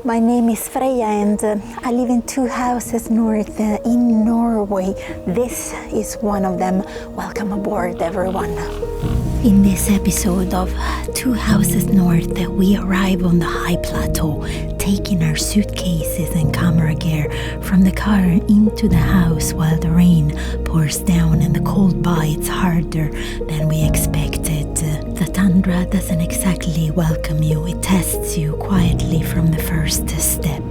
My name is Freyia and I live in 2 houses north in Norway. This is one of them. Welcome aboard, everyone. In this episode of 2 Houses North, we arrive on the high plateau, taking our suitcases and camera gear from the car into the house while the rain pours down and the cold bites harder than we expected. The tundra doesn't exactly welcome you, it tests you quietly from the first step.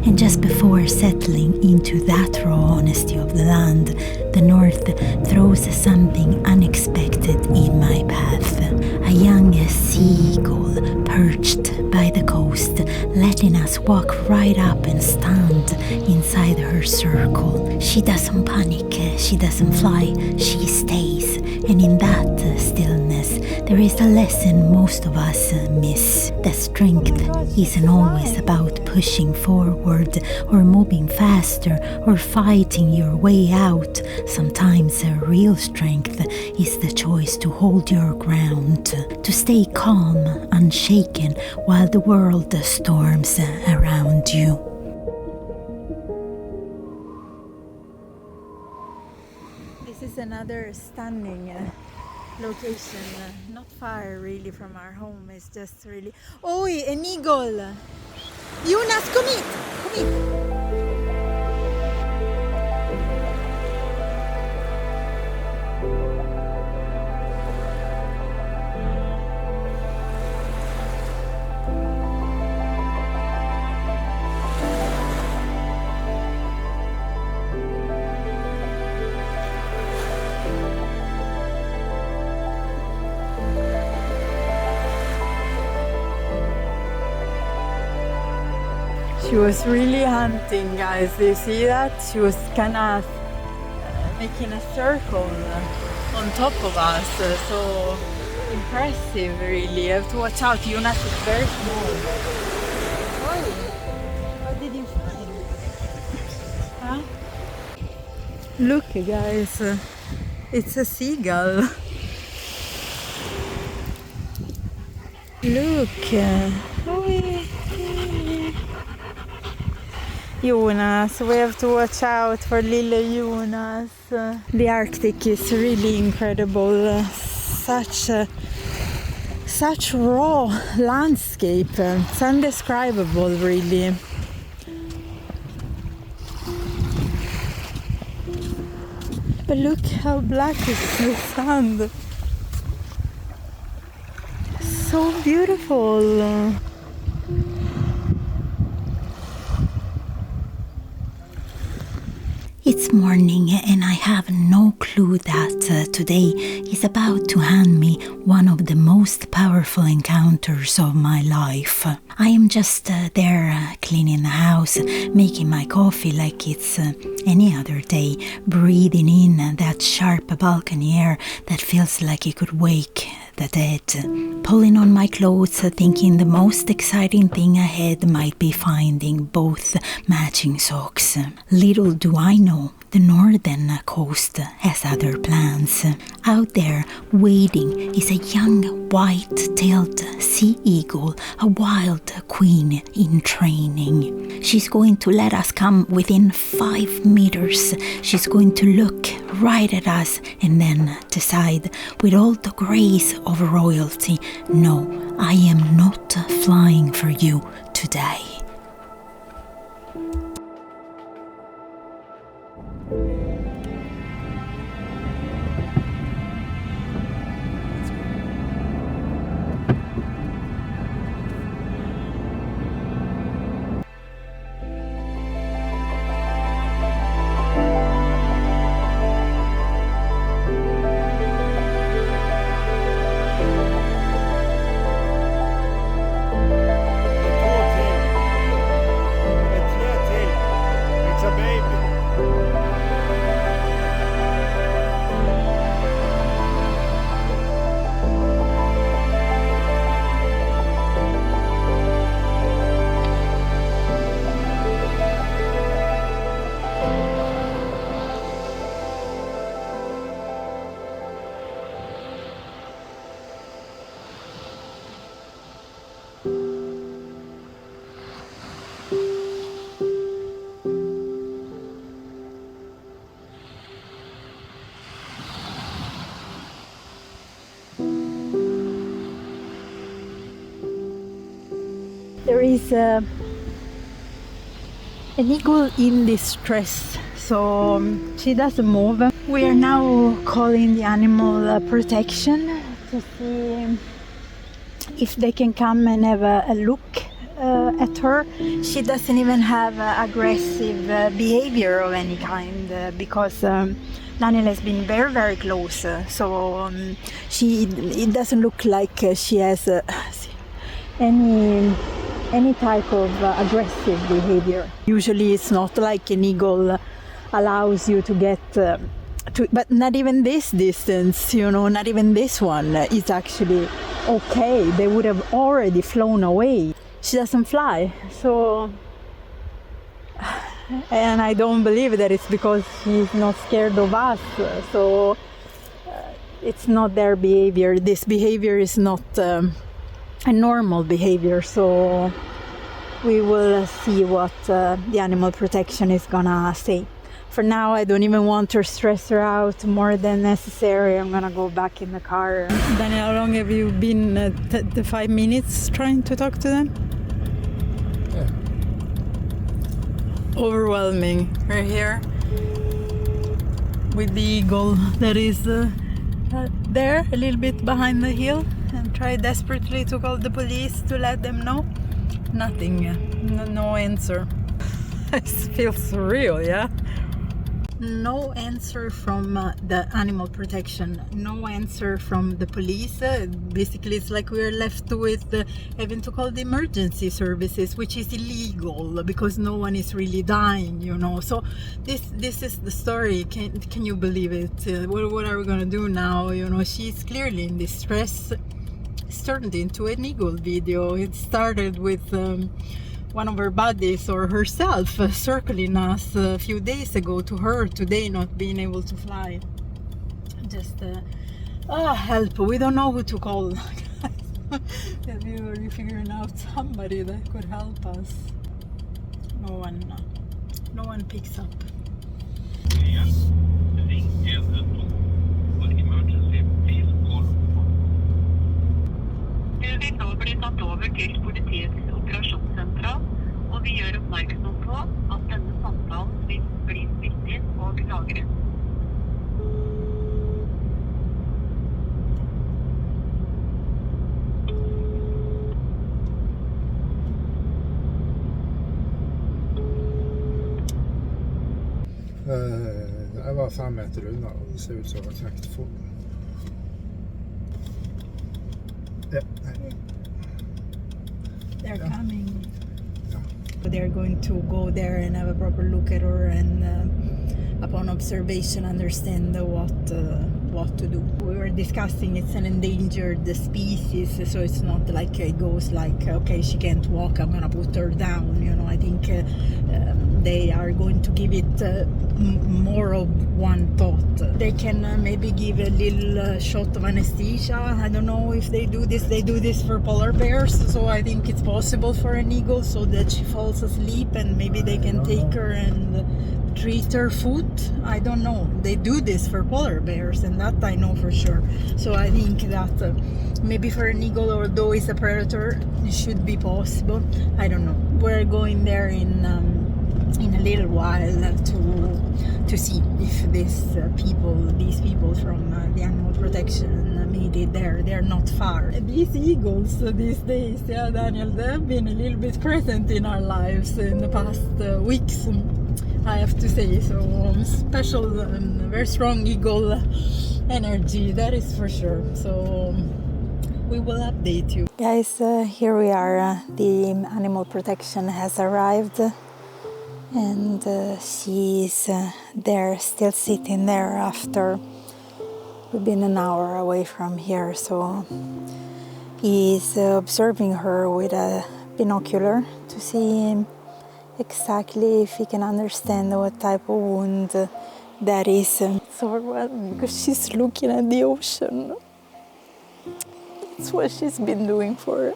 And just before settling into that raw honesty of the land, the north throws something unexpected in my path. A young seagull perched by the coast, letting us walk right up and stand inside her circle. She doesn't panic, she doesn't fly, she stays. And in that stillness, there is a lesson most of us miss. That strength isn't always about pushing forward or moving faster or fighting your way out. Sometimes real strength is the choice to hold your ground, to stay calm, unshaken, while the world storms around you. This is another stunning location, not far really from our home. It's just really... Oi, an eagle! Jonas, kom hit! Kom hit! She was really hunting, guys. Do you see that? She was kind of making a circle on top of us. So impressive, really. You have to watch out. Jonas is very small. Oh, what did you find? Huh? Look, guys. It's a seagull. Look. Oh, Jonas, we have to watch out for little Jonas. The Arctic is really incredible. Such raw landscape. It's indescribable, really. But look how black is the sand. So beautiful. It's morning and I have no clue that today is about to hand me one of the most powerful encounters of my life. I am just there cleaning the house, making my coffee like it's any other day, breathing in that sharp balcony air that feels like it could wake the dead. Pulling on my clothes, thinking the most exciting thing ahead might be finding both matching socks. Little do I know, the northern coast has other plans. Out there waiting is a young white-tailed sea eagle, a wild queen in training. She's going to let us come within 5 meters. She's going to look right at us and then decide with all the grace of royalty, no, I am not flying for you today. There is an eagle in distress, so she doesn't move. We are now calling the animal protection to see if they can come and have a look at her. She doesn't even have aggressive behavior of any kind because Daniel has been very, very close. So it doesn't look like she has any type of aggressive behavior. Usually it's not like an eagle allows you to get but not even this distance, not even this one is actually okay. They would have already flown away. She doesn't fly, so, and I don't believe that it's because she's not scared of us, so it's not their behavior. This behavior is not a normal behavior, so we will see what the animal protection is gonna say. For now, I don't even want to stress her out more than necessary. I'm gonna go back in the car. Daniel, how long have you been the 5 minutes trying to talk to them? Yeah. Overwhelming. We're here with the eagle that is there, a little bit behind the hill, and try desperately to call the police to let them know. Nothing. No answer. It feels surreal, yeah? No answer from the animal protection, no answer from the police. Basically, it's like we're left with having to call the emergency services, which is illegal because no one is really dying, So this is the story. Can you believe it? What are we gonna do now? She's clearly in distress. It's turned into an eagle video. It started with one of her buddies or herself circling us a few days ago to her today not being able to fly. Just help. We don't know who to call. Are you figuring out somebody that could help us? No one picks up. Du vil nå bli tatt over til politiets operasjonssentral, og vi gjør oppmerksom på at denne samtalen vil bli spilt inn og lagret. Jeg var 5 meter unna, og det ser ut som det var kjekt for. Yeah. They're coming. But they're going to go there and have a proper look at her and upon observation understand what to do. We were discussing it's an endangered species, so it's not like it goes like, okay, she can't walk, I'm gonna put her down. I think they are going to give it more of one thought. They can maybe give a little shot of anesthesia. I don't know if they do this. They do this for polar bears, so I think it's possible for an eagle so that she falls asleep and maybe they can take her and treat her foot. I don't know. They do this for polar bears, and that I know for sure. So I think that maybe for an eagle, although it's a predator, it should be possible. I don't know. We're going there in a little while to see if these people from the animal protection made it there. They're not far. These eagles these days, yeah, Daniel, they've been a little bit present in our lives in the past weeks, I have to say. So special, very strong eagle energy, that is for sure. So we will update you. Guys, here we are. The animal protection has arrived. And she's there, still sitting there after we've been an hour away from here. So he's observing her with a binocular to see exactly if he can understand what type of wound that is. It's overwhelming because she's looking at the ocean. That's what she's been doing for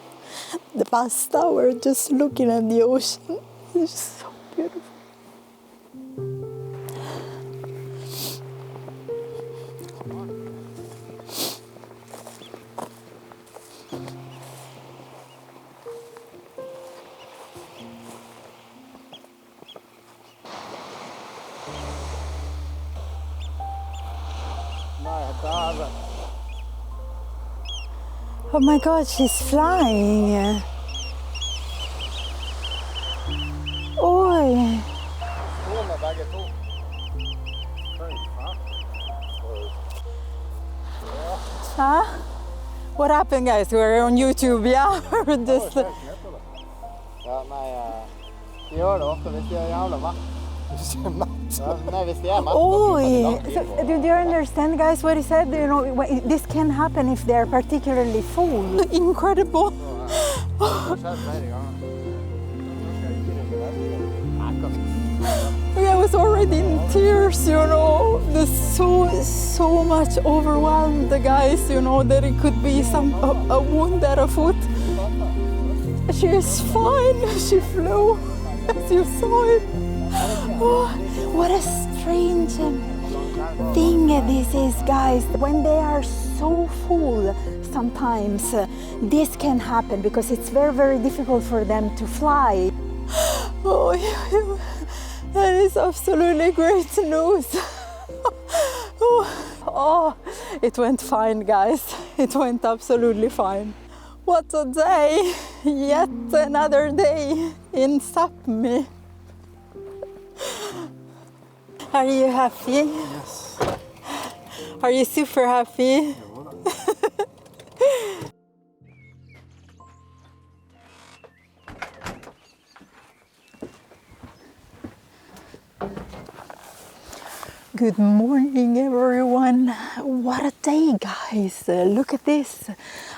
the past hour, just looking at the ocean. It's just so beautiful. Oh my God, she's flying. Oj. Huh? What happened, guys? We're on YouTube, yeah? Just... Ja, nei, de gjør det ofte hvis de er jævla matt. Ja, nei, hvis de er matt, Oi! So, do you understand, guys, what he said? You know, this can happen if they're particularly full. Incredible! I was already in tears, you know. There's so much overwhelmed the guys, you know, that it could be a wound at a foot. She is fine. She flew, as you saw it. Oh, what a strange thing this is, guys. When they are so full, sometimes this can happen because it's very, very difficult for them to fly. Oh, that is absolutely great news. Oh, it went fine, guys. It went absolutely fine. What a day! Yet another day in Sápmi. Are you happy? Yes. Are you super happy? Good morning, everyone. What a day, guys. Look at this.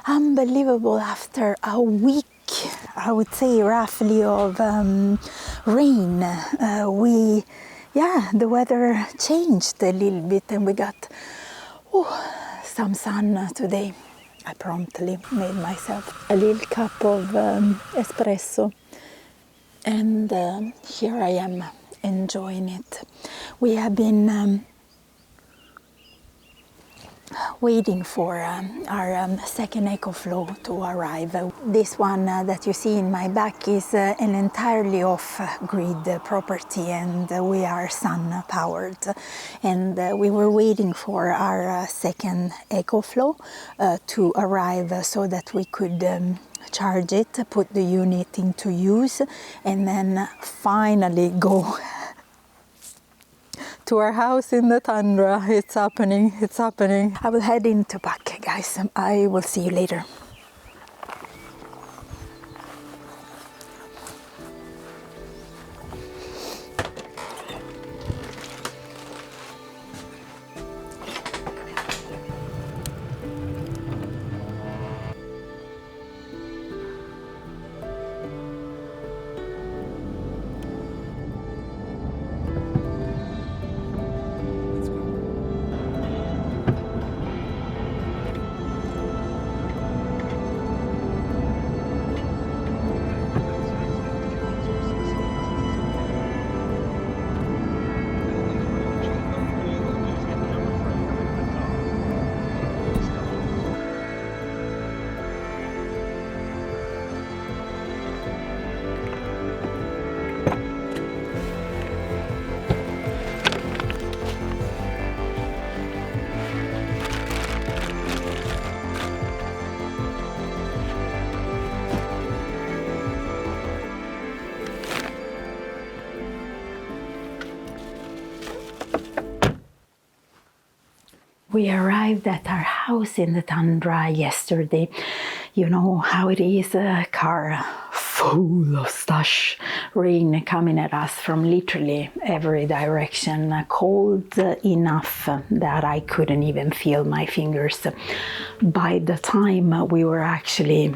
Unbelievable. After a week, I would say roughly, of rain, the weather changed a little bit and we got some sun today. I promptly made myself a little cup of espresso and here I am enjoying it. We have been waiting for our second EcoFlow to arrive. This one that you see in my back is an entirely off-grid property and we are sun-powered. And we were waiting for our second EcoFlow to arrive so that we could charge it, put the unit into use, and then finally go to our house in the tundra. It's happening, it's happening. I will head into pack, guys. I will see you later. We arrived at our house in the tundra yesterday. You know how it is, a car full of slush, rain coming at us from literally every direction, cold enough that I couldn't even feel my fingers. By the time we were actually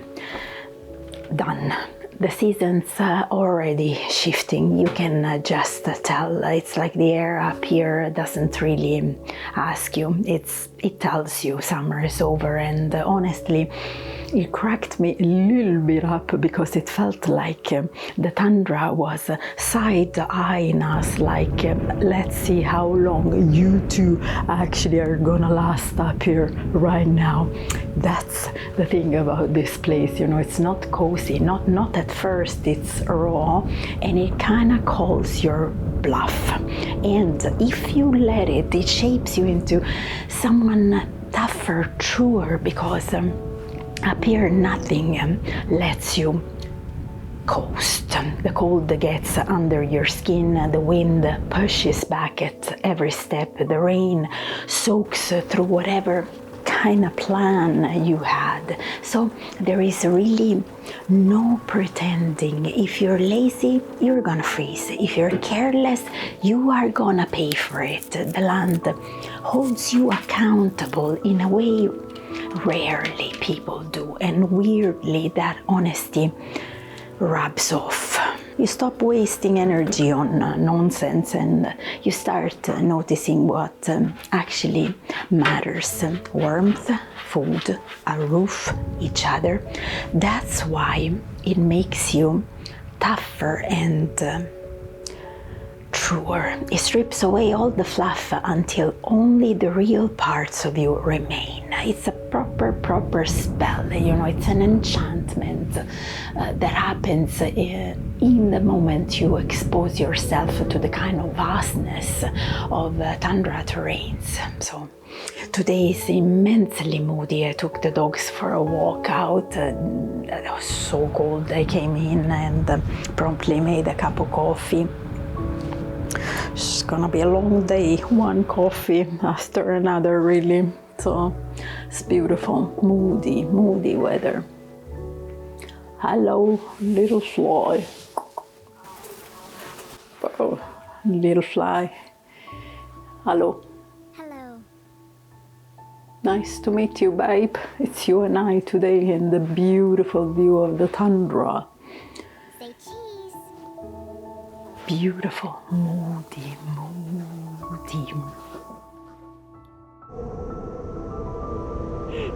done, the season's already shifting. You can just tell. It's like the air up here doesn't really ask you. It tells you summer is over, and honestly, it cracked me a little bit up because it felt like the tundra was side-eyeing us, like let's see how long you two actually are gonna last up here right now. That's the thing about this place, you know, it's not cozy, not at first, it's raw, and it kind of calls your bluff. And if you let it, it shapes you into someone tougher, truer, because Up here, nothing lets you coast. The cold gets under your skin, the wind pushes back at every step, the rain soaks through whatever kind of plan you had. So there is really no pretending. If you're lazy, you're gonna freeze. If you're careless, you are gonna pay for it. The land holds you accountable in a way rarely people do, and weirdly that honesty rubs off. You stop wasting energy on nonsense and you start noticing what actually matters. Warmth, food, a roof, each other. That's why it makes you tougher and truer. It strips away all the fluff until only the real parts of you remain. It's a proper spell, you know, it's an enchantment that happens in the moment you expose yourself to the kind of vastness of tundra terrains. So today is immensely moody. I took the dogs for a walk out. It was so cold. I came in and promptly made a cup of coffee. It's gonna be a long day, one coffee after another, really. So it's beautiful, moody weather. Hello, little fly. Oh, little fly. Hello. Hello. Nice to meet you, babe. It's you and I today in the beautiful view of the tundra. Say cheese. Beautiful, moody.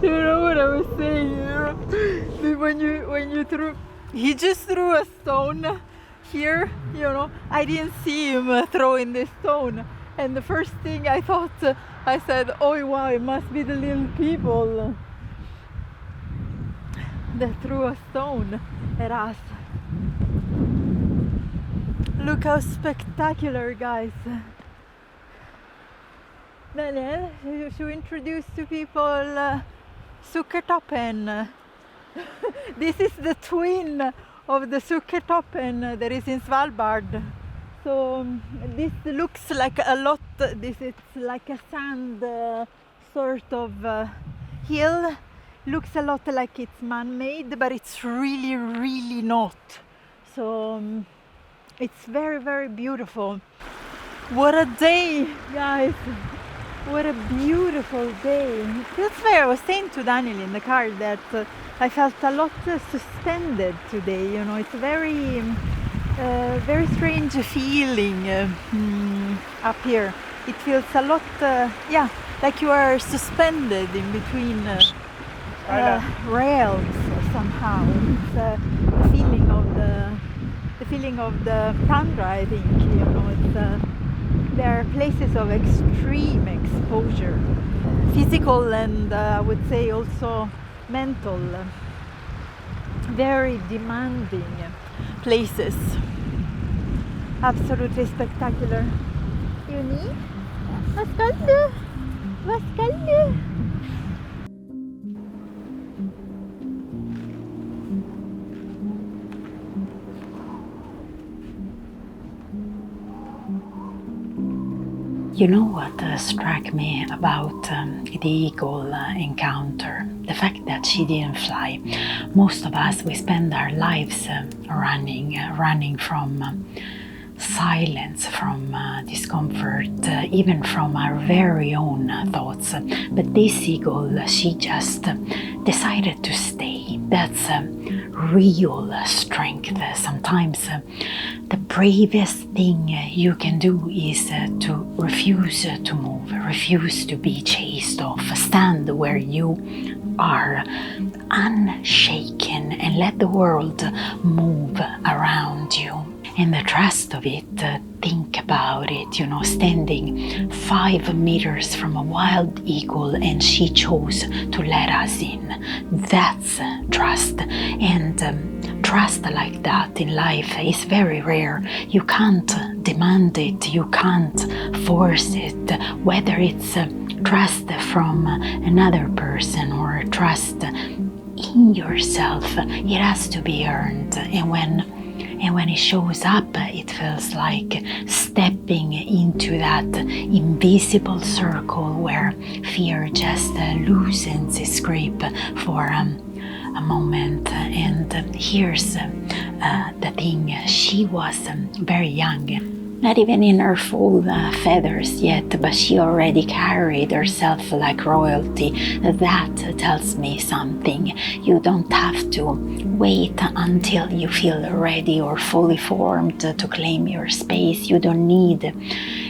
You know what I was saying? You know, when you threw, he just threw a stone here. You know, I didn't see him throwing this stone, and the first thing I thought, I said, "Oh wow, it must be the little people that threw a stone at us." Look how spectacular, guys. Daniel, should we introduce to people Sukkertoppen? This is the twin of the Sukkertoppen that is in Svalbard. So this looks like a lot, this is like a sand sort of hill. Looks a lot like it's man-made, but it's really not. So it's very beautiful. What a day, guys! What a beautiful day. That's why I was saying to Daniel in the car that I felt a lot suspended today. You know, it's very strange feeling up here. It feels a lot, like you are suspended in between rails somehow. It's the feeling of the tundra, I think. You know, it's. There are places of extreme exposure, physical and I would say also mental, very demanding places. Absolutely spectacular. Juni, vad ska du? Vad ska du? You know what struck me about the eagle encounter? The fact that she didn't fly. Most of us, we spend our lives running from silence, from discomfort, even from our very own thoughts. But this eagle, she just decided to stay. That's real strength. Sometimes the bravest thing you can do is to refuse to move, refuse to be chased off, stand where you are unshaken and let the world move around you. And the trust of it, think about it, you know, standing 5 meters from a wild eagle and she chose to let us in. That's trust. And trust like that in life is very rare. You can't demand it, you can't force it, whether it's trust from another person or trust in in yourself. It has to be earned, and when it shows up, it feels like stepping into that invisible circle where fear just loosens its grip for a moment. And here's the thing, she was very young, not even in her full feathers yet, but she already carried herself like royalty. That tells me something. You don't have to wait until you feel ready or fully formed to claim your space. You don't need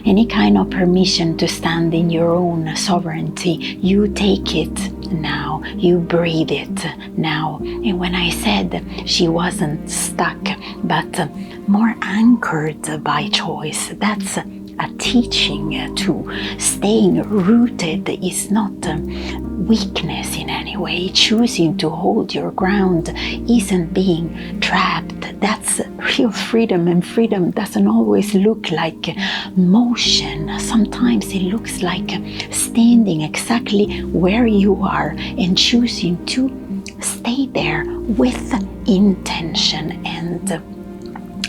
any kind of permission to stand in your own sovereignty. You take it now, you breathe it now. And when I said she wasn't stuck, but more anchored by choice, that's a teaching too. Staying rooted is not weakness in any way. Choosing to hold your ground isn't being trapped. That's real freedom, and freedom doesn't always look like motion. Sometimes it looks like standing exactly where you are and choosing to stay there with intention. And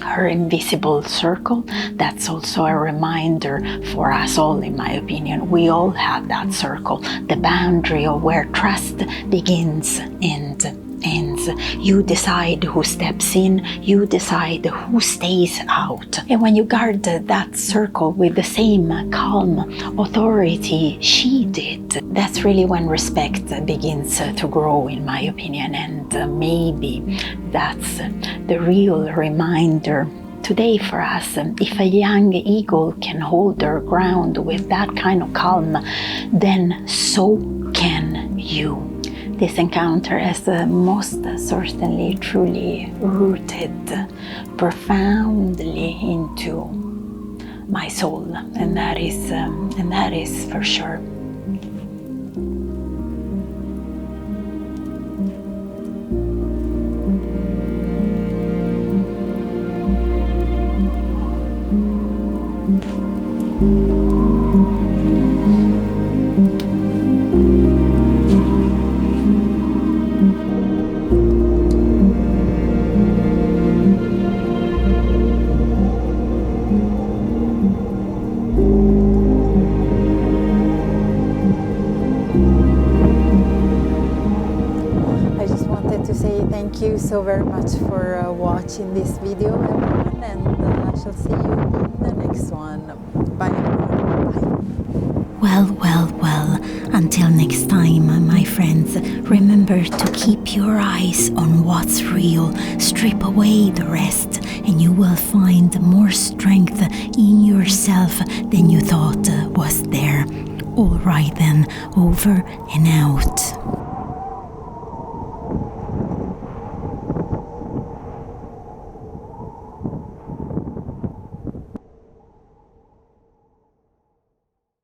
her invisible circle, that's also a reminder for us all, in my opinion. We all have that circle, the boundary of where trust begins and ends. You decide who steps in, you decide who stays out. And when you guard that circle with the same calm authority she did, that's really when respect begins to grow, in my opinion. And maybe that's the real reminder today for us. If a young eagle can hold their ground with that kind of calm, then so can you. This encounter has most certainly truly rooted profoundly into my soul, and that is for sure. Thank you so very much for watching this video, everyone, and I shall see you in the next one. Bye. Well, until next time, my friends, remember to keep your eyes on what's real, strip away the rest, and you will find more strength in yourself than you thought was there. All right then, over and out.